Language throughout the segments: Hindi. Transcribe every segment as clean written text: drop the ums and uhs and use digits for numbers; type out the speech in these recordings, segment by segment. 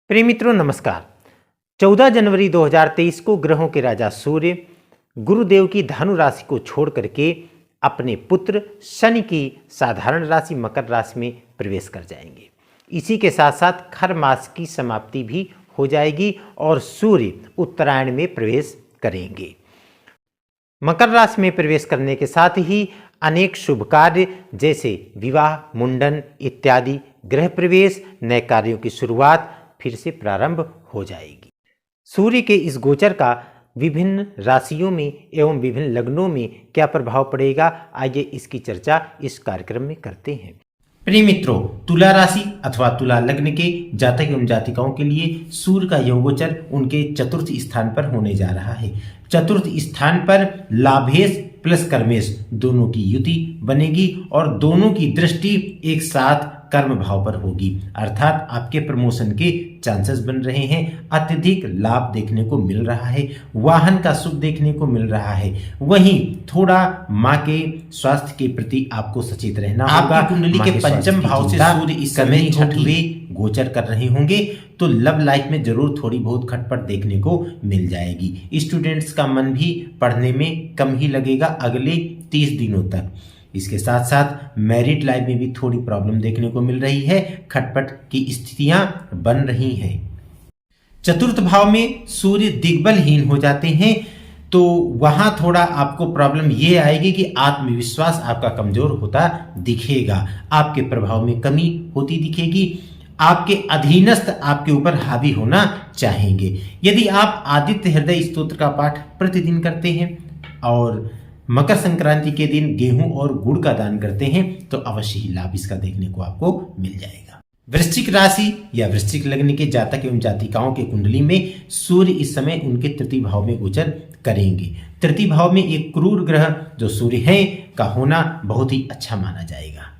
प्रिय मित्रों नमस्कार। 14 जनवरी 2023 को ग्रहों के राजा सूर्य गुरुदेव की धनु राशि को छोड़ करके अपने पुत्र शनि की साधारण राशि मकर राशि में प्रवेश कर जाएंगे। इसी के साथ साथ खर मास की समाप्ति भी हो जाएगी और सूर्य उत्तरायण में प्रवेश करेंगे। मकर राशि में प्रवेश करने के साथ ही अनेक शुभ कार्य जैसे विवाह, मुंडन इत्यादि, गृह प्रवेश, नए कार्यों की शुरुआत फिर से प्रारंभ हो जाएगी। सूर्य के इस गोचर का विभिन्न राशियों में एवं विभिन्न लग्नों में क्या प्रभाव पड़ेगा, आइए इसकी चर्चा इस कार्यक्रम में करते हैं। प्रिय मित्रों, तुला राशि अथवा तुला लग्न के जातक एवं जातिकाओं के लिए सूर्य का यह गोचर उनके चतुर्थ स्थान पर होने जा रहा है। चतुर्थ स्थान पर लाभेश प्लस कर्मेश दोनों की युति बनेगी और दोनों की दृष्टि एक साथ कर्म भाव पर होगी, अर्थात आपके प्रमोशन के चांसेस बन रहे हैं। अत्यधिक लाभ देखने को मिल रहा है, वाहन का सुख देखने को मिल रहा है। वहीं थोड़ा माँ के स्वास्थ्य के प्रति आपको सचेत रहना होगा। कुंडली के पंचम भाव से सूर्य इस समय छठवें गोचर कर रहे होंगे तो लव लाइफ में जरूर थोड़ी बहुत खटपट देखने को मिल जाएगी। स्टूडेंट्स का मन भी पढ़ने में कम ही लगेगा अगले 30 दिनों तक। इसके साथ साथ मैरिड लाइफ में भी थोड़ी प्रॉब्लम देखने को मिल रही है, खटपट की स्थितियां बन रही हैं। चतुर्थ भाव में सूर्य दिग्बलहीन हो जाते हैं तो वहां थोड़ा आपको प्रॉब्लम ये आएगी कि आत्मविश्वास आपका कमजोर होता दिखेगा, आपके प्रभाव में कमी होती दिखेगी, आपके अधीनस्थ आपके ऊपर हावी होना चाहेंगे। यदि आप आदित्य हृदय स्तोत्र का पाठ प्रतिदिन करते हैं और मकर संक्रांति के दिन गेहूं और गुड़ का दान करते हैं तो अवश्य ही लाभ इसका देखने को आपको मिल जाएगा। वृश्चिक राशि या वृश्चिक लग्न के जातक एवं जातिकाओं के कुंडली में सूर्य इस समय उनके तृतीय भाव में गोचर करेंगे। तृतीय भाव में एक क्रूर ग्रह जो सूर्य है का होना बहुत ही अच्छा माना जाएगा।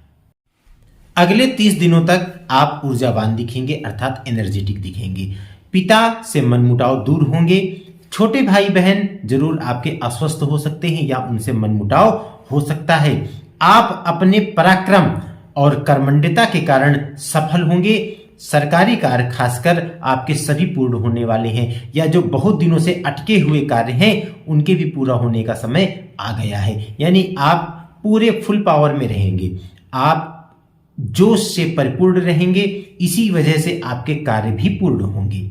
अगले 30 दिनों तक आप ऊर्जावान दिखेंगे, अर्थात एनर्जेटिक दिखेंगे। पिता से मनमुटाव दूर होंगे। छोटे भाई बहन जरूर आपके अस्वस्थ हो सकते हैं या उनसे मनमुटाव हो सकता है। आप अपने पराक्रम और कर्मण्यता के कारण सफल होंगे। सरकारी कार्य खासकर आपके सभी पूर्ण होने वाले हैं या जो बहुत दिनों से अटके हुए कार्य हैं उनके भी पूरा होने का समय आ गया है। यानी आप पूरे फुल पावर में रहेंगे, आप जोश से परिपूर्ण रहेंगे, इसी वजह से आपके कार्य भी पूर्ण होंगे।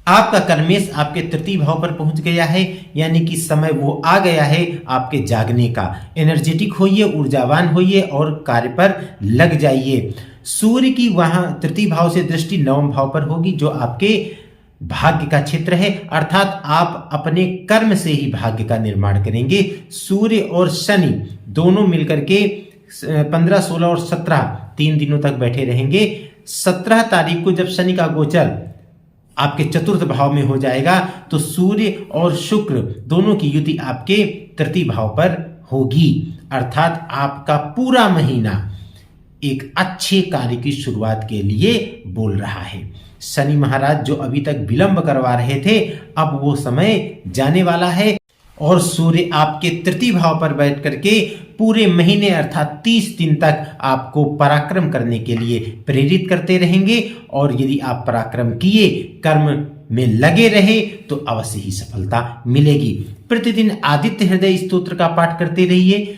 आपका कर्मेश आपके तृतीय भाव पर पहुंच गया है, यानी कि समय वो आ गया है आपके जागने का। एनर्जेटिक होइए, ऊर्जावान होइए और कार्य पर लग जाइए। सूर्य की वहां तृतीय भाव से दृष्टि नवम भाव पर होगी जो आपके भाग्य का क्षेत्र है, अर्थात आप अपने कर्म से ही भाग्य का निर्माण करेंगे। सूर्य और शनि दोनों मिलकर के 15, 16 और 17 3 दिनों तक बैठे रहेंगे। 17 तारीख को जब शनि का गोचर आपके चतुर्थ भाव में हो जाएगा तो सूर्य और शुक्र दोनों की युति आपके तृतीय भाव पर होगी, अर्थात आपका पूरा महीना एक अच्छे कार्य की शुरुआत के लिए बोल रहा है। शनि महाराज जो अभी तक विलंब करवा रहे थे अब वो समय जाने वाला है और सूर्य आपके तृतीय भाव पर बैठ करके पूरे महीने अर्थात 30 दिन तक आपको पराक्रम करने के लिए प्रेरित करते रहेंगे और यदि आप पराक्रम किए, कर्म में लगे रहे तो अवश्य ही सफलता मिलेगी। प्रतिदिन आदित्य हृदय स्तोत्र का पाठ करते रहिए।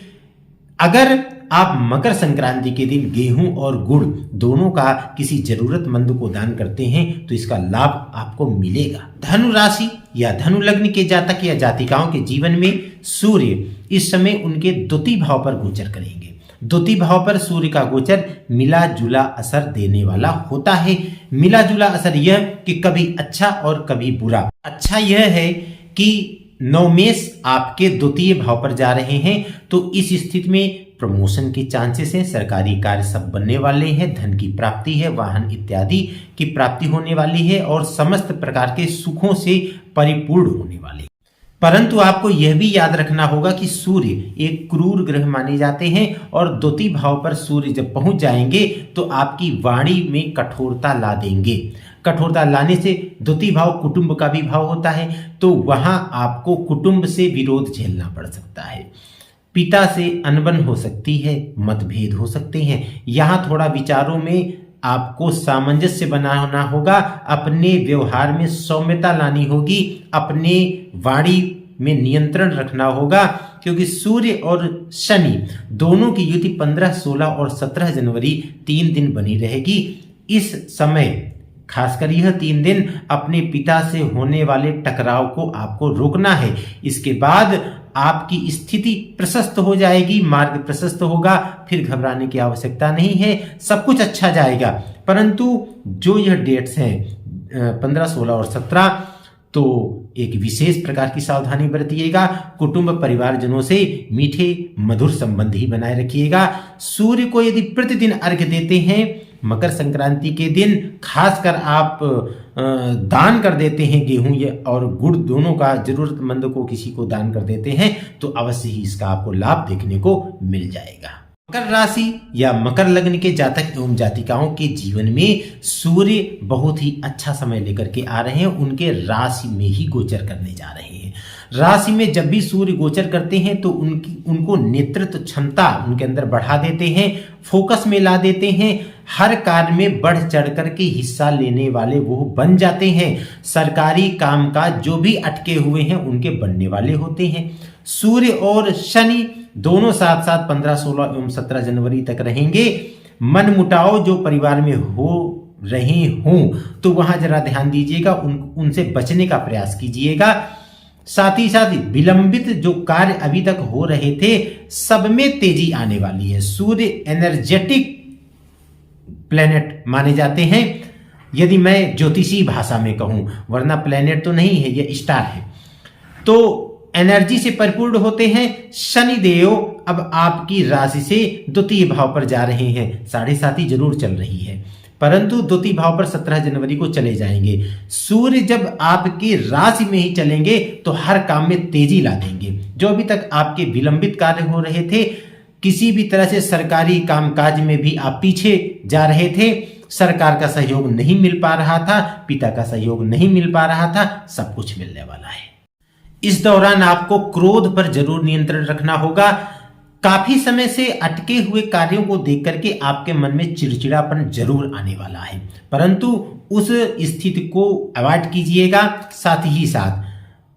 अगर आप मकर संक्रांति के दिन गेहूं और गुड़ दोनों का किसी जरूरतमंद को दान करते हैं तो इसका लाभ आपको मिलेगा। धनु राशि या धनु लग्न के जातक या जातिकाओं के जीवन में सूर्य इस समय उनके द्वितीय भाव पर गोचर करेंगे। द्वितीय भाव पर सूर्य का गोचर मिला जुला असर देने वाला होता है। मिला जुला असर यह कि कभी अच्छा और कभी बुरा। अच्छा यह है कि नवमेश आपके द्वितीय भाव पर जा रहे हैं तो इस स्थिति में प्रमोशन के चांसेस हैं, सरकारी कार्य सब बनने वाले हैं, धन की प्राप्ति है, वाहन इत्यादि की प्राप्ति होने वाली है और समस्त प्रकार के सुखों से परिपूर्ण होने वाले। परंतु आपको यह भी याद रखना होगा कि सूर्य एक क्रूर ग्रह माने जाते हैं और द्वितीय भाव पर सूर्य जब पहुंच जाएंगे तो आपकी वाणी में कठोरता ला देंगे। कठोरता लाने से द्वितीय भाव कुटुंब का भी भाव होता है तो वहां आपको कुटुंब से विरोध झेलना पड़ सकता है। पिता से अनबन हो सकती है, मतभेद हो सकते हैं। यहाँ थोड़ा विचारों में आपको सामंजस्य बनाना होगा, अपने व्यवहार में सौम्यता लानी होगी, अपने वाणी में नियंत्रण रखना होगा, क्योंकि सूर्य और शनि दोनों की युति 15, 16 और 17 जनवरी 3 दिन बनी रहेगी। इस समय खासकर यह 3 दिन अपने पिता से होने वाले टकराव को आपको रोकना है। इसके बाद आपकी स्थिति प्रशस्त हो जाएगी, मार्ग प्रशस्त होगा, फिर घबराने की आवश्यकता नहीं है, सब कुछ अच्छा जाएगा। परंतु जो यह डेट्स हैं 15, 16 और 17, तो एक विशेष प्रकार की सावधानी बरतिएगा। कुटुंब परिवारजनों से मीठे मधुर संबंध ही बनाए रखिएगा। सूर्य को यदि प्रतिदिन अर्घ्य देते हैं, मकर संक्रांति के दिन खासकर आप दान कर देते हैं, गेहूं और गुड़ दोनों का जरूरतमंद को किसी को दान कर देते हैं, तो अवश्य ही इसका आपको लाभ देखने को मिल जाएगा। मकर राशि या मकर लग्न के जातक एवं जातिकाओं के जीवन में सूर्य बहुत ही अच्छा समय लेकर के आ रहे हैं। उनके राशि में ही गोचर करने जा रहे हैं। राशि में जब भी सूर्य गोचर करते हैं तो उनको नेतृत्व क्षमता उनके अंदर बढ़ा देते हैं, फोकस में ला देते हैं, हर कार्य में बढ़ चढ़ करके हिस्सा लेने वाले वो बन जाते हैं। सरकारी कामकाज जो भी अटके हुए हैं उनके बनने वाले होते हैं। सूर्य और शनि दोनों साथ साथ 15, 16 एवं 17 जनवरी तक रहेंगे। मन मुटाव जो परिवार में हो रहे हों तो वहां जरा ध्यान दीजिएगा, उनसे बचने का प्रयास कीजिएगा। साथ ही साथ विलंबित जो कार्य अभी तक हो रहे थे सब में तेजी आने वाली है। सूर्य एनर्जेटिक प्लेनेट माने जाते हैं, यदि मैं ज्योतिषी भाषा में कहूं, वरना प्लेनेट तो नहीं है, यह स्टार है, तो एनर्जी से परिपूर्ण होते हैं। शनि देव अब आपकी राशि से द्वितीय भाव पर जा रहे हैं। 7.5 जरूर चल रही है, परंतु द्वितीय भाव पर 17 जनवरी को चले जाएंगे। सूर्य जब आपकी राशि में ही चलेंगे तो हर काम में तेजी ला देंगे। जो अभी तक आपके विलंबित कार्य हो रहे थे, किसी भी तरह से सरकारी कामकाज में भी आप पीछे जा रहे थे, सरकार का सहयोग नहीं मिल पा रहा था, पिता का सहयोग नहीं मिल पा रहा था, सब कुछ मिलने वाला है। इस दौरान आपको क्रोध पर जरूर नियंत्रण रखना होगा। काफी समय से अटके हुए कार्यों को देख करके आपके मन में चिड़चिड़ापन जरूर आने वाला है, परंतु उस स्थिति को अवॉइड कीजिएगा। साथ ही साथ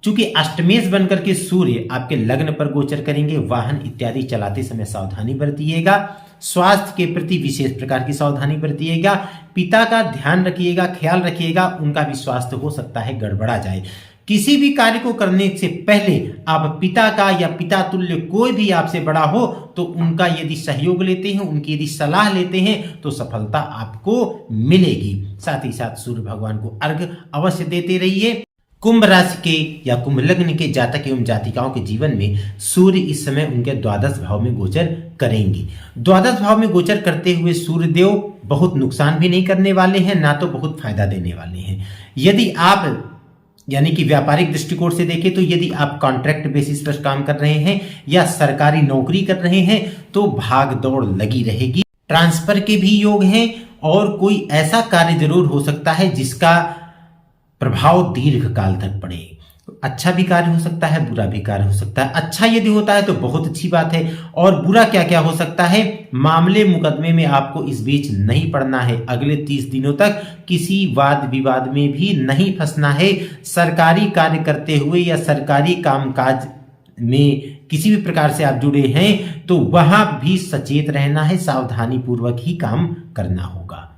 चूंकि अष्टमेश बनकर के सूर्य आपके लग्न पर गोचर करेंगे, वाहन इत्यादि चलाते समय सावधानी बरतिएगा। स्वास्थ्य के प्रति विशेष प्रकार की सावधानी बरतिएगा। पिता का ध्यान रखिएगा, ख्याल रखिएगा, उनका भी स्वास्थ्य हो सकता है गड़बड़ा जाए। किसी भी कार्य को करने से पहले आप पिता का या पिता तुल्य कोई भी आपसे बड़ा हो तो उनका यदि सहयोग लेते हैं, उनकी यदि सलाह लेते हैं तो सफलता आपको मिलेगी। साथ ही साथ सूर्य भगवान को अर्घ्य अवश्य देते रहिए। कुंभ राशि के या कुंभ लग्न के जातक एवं जातिकाओं के जीवन में सूर्य इस समय उनके द्वादश भाव में गोचर करेंगे। द्वादश भाव में गोचर करते हुए सूर्य देव बहुत नुकसान भी नहीं करने वाले हैं, ना तो बहुत फायदा देने वाले हैं। यदि आप यानी कि व्यापारिक दृष्टिकोण से देखें तो यदि आप कॉन्ट्रैक्ट बेसिस पर काम कर रहे हैं या सरकारी नौकरी कर रहे हैं तो भाग दौड़ लगी रहेगी। ट्रांसफर के भी योग हैं और कोई ऐसा कार्य जरूर हो सकता है जिसका प्रभाव दीर्घ काल तक पड़े। अच्छा भी कार्य हो सकता है, बुरा भी कार्य हो सकता है। अच्छा यदि होता है तो बहुत अच्छी बात है, और बुरा क्या क्या हो सकता है, मामले मुकदमे में आपको इस बीच नहीं पड़ना है। अगले 30 दिनों तक किसी वाद विवाद में भी नहीं फंसना है। सरकारी कार्य करते हुए या सरकारी कामकाज में किसी भी प्रकार से आप जुड़े हैं तो वहां भी सचेत रहना है, सावधानी पूर्वक ही काम करना होगा।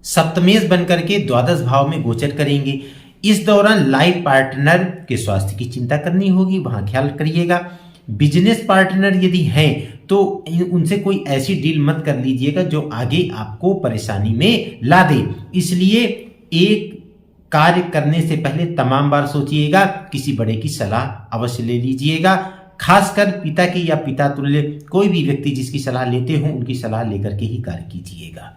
सप्तमेश बनकर के द्वादश भाव में गोचर करेंगे। इस दौरान लाइफ पार्टनर के स्वास्थ्य की चिंता करनी होगी, वहां ख्याल करिएगा। बिजनेस पार्टनर यदि हैं तो उनसे कोई ऐसी डील मत कर लीजिएगा जो आगे आपको परेशानी में ला दे। इसलिए एक कार्य करने से पहले तमाम बार सोचिएगा, किसी बड़े की सलाह अवश्य ले लीजिएगा। खासकर पिता की या पिता तुल्य कोई भी व्यक्ति जिसकी सलाह लेते हो उनकी सलाह लेकर के ही कार्य कीजिएगा।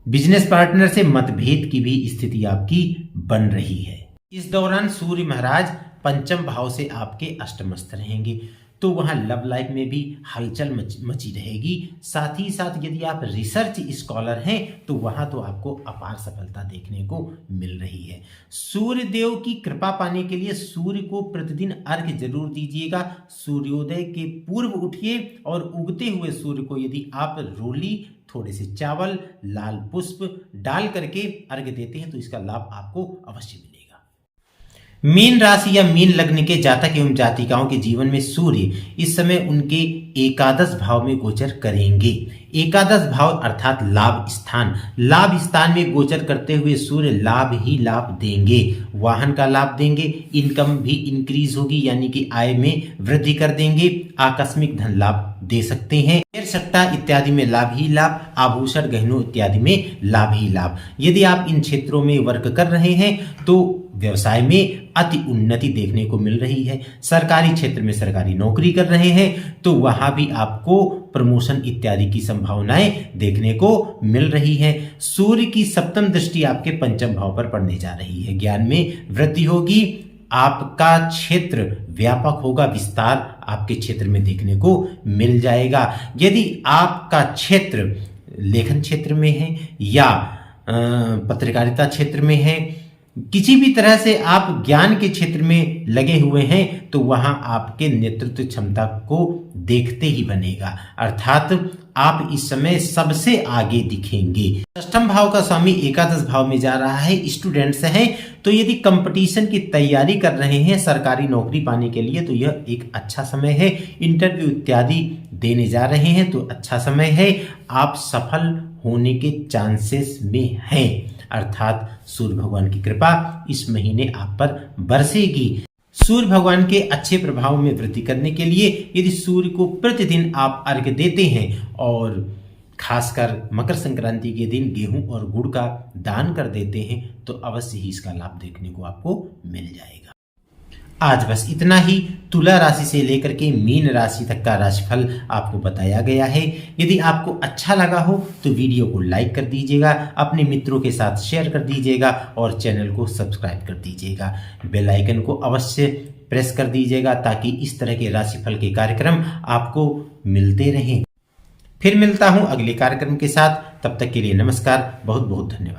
बिजनेस पार्टनर से मतभेद की भी स्थिति आपकी बन रही है। इस दौरान सूर्य महाराज पंचम भाव से आपके अष्टमस्थ रहेंगे। तो वहाँ लव लाइफ में भी हलचल मची रहेगी। साथ ही साथ यदि आप रिसर्च स्कॉलर हैं तो वहाँ तो आपको अपार सफलता देखने को मिल रही है। सूर्य देव की कृपा पाने के लिए सूर्य को प्रतिदिन अर्घ्य जरूर दीजिएगा। सूर्योदय के पूर्व उठिए और उगते हुए सूर्य को यदि आप रोली, थोड़े से चावल, लाल पुष्प डाल करके अर्घ्य देते हैं तो इसका लाभ आपको अवश्य मिलेगा। मीन राशि या मीन लग्न के जातक एवं जातिकाओं के जीवन में सूर्य इस समय उनके एकादश भाव में गोचर करेंगे। एकादश भाव अर्थात लाभ स्थान में गोचर करते हुए सूर्य लाभ ही लाभ देंगे। वाहन का लाभ देंगे, इनकम भी इंक्रीज होगी यानी कि आय में वृद्धि कर देंगे, आकस्मिक धन लाभ दे सकते हैं, शेयर सट्टा इत्यादि में लाभ ही लाभ, आभूषण गहनों इत्यादि में लाभ ही लाभ। यदि आप इन क्षेत्रों में वर्क कर रहे हैं तो व्यवसाय में अति उन्नति देखने को मिल रही है। सरकारी क्षेत्र में सरकारी नौकरी कर रहे हैं तो वहां भी आपको प्रमोशन इत्यादि की संभावनाएं देखने को मिल रही है। सूर्य की सप्तम दृष्टि आपके पंचम भाव पर पड़ने जा रही है। ज्ञान में वृद्धि होगी, आपका क्षेत्र व्यापक होगा, विस्तार आपके क्षेत्र में देखने को मिल जाएगा। यदि आपका क्षेत्र लेखन क्षेत्र में है या पत्रकारिता क्षेत्र में है, किसी भी तरह से आप ज्ञान के क्षेत्र में लगे हुए हैं तो वहां आपके नेतृत्व क्षमता को देखते ही बनेगा, अर्थात आप इस समय सबसे आगे दिखेंगे। षष्ठम भाव का स्वामी एकादश भाव में जा रहा है। स्टूडेंट्स हैं तो यदि कंपटीशन की तैयारी कर रहे हैं सरकारी नौकरी पाने के लिए तो यह एक अच्छा समय है। इंटरव्यू इत्यादि देने जा रहे हैं तो अच्छा समय है। आप सफल होने के चांसेस में हैं, अर्थात सूर्य भगवान की कृपा इस महीने आप पर बरसेगी। सूर्य भगवान के अच्छे प्रभाव में वृद्धि करने के लिए यदि सूर्य को प्रतिदिन आप अर्घ्य देते हैं और खासकर मकर संक्रांति के दिन गेहूं और गुड़ का दान कर देते हैं तो अवश्य ही इसका लाभ देखने को आपको मिल जाएगा। आज बस इतना ही। तुला राशि से लेकर के मीन राशि तक का राशिफल आपको बताया गया है। यदि आपको अच्छा लगा हो तो वीडियो को लाइक कर दीजिएगा, अपने मित्रों के साथ शेयर कर दीजिएगा और चैनल को सब्सक्राइब कर दीजिएगा। बेल आइकन को अवश्य प्रेस कर दीजिएगा ताकि इस तरह के राशिफल के कार्यक्रम आपको मिलते रहें। फिर मिलता हूं अगले कार्यक्रम के साथ, तब तक के लिए नमस्कार, बहुत बहुत धन्यवाद।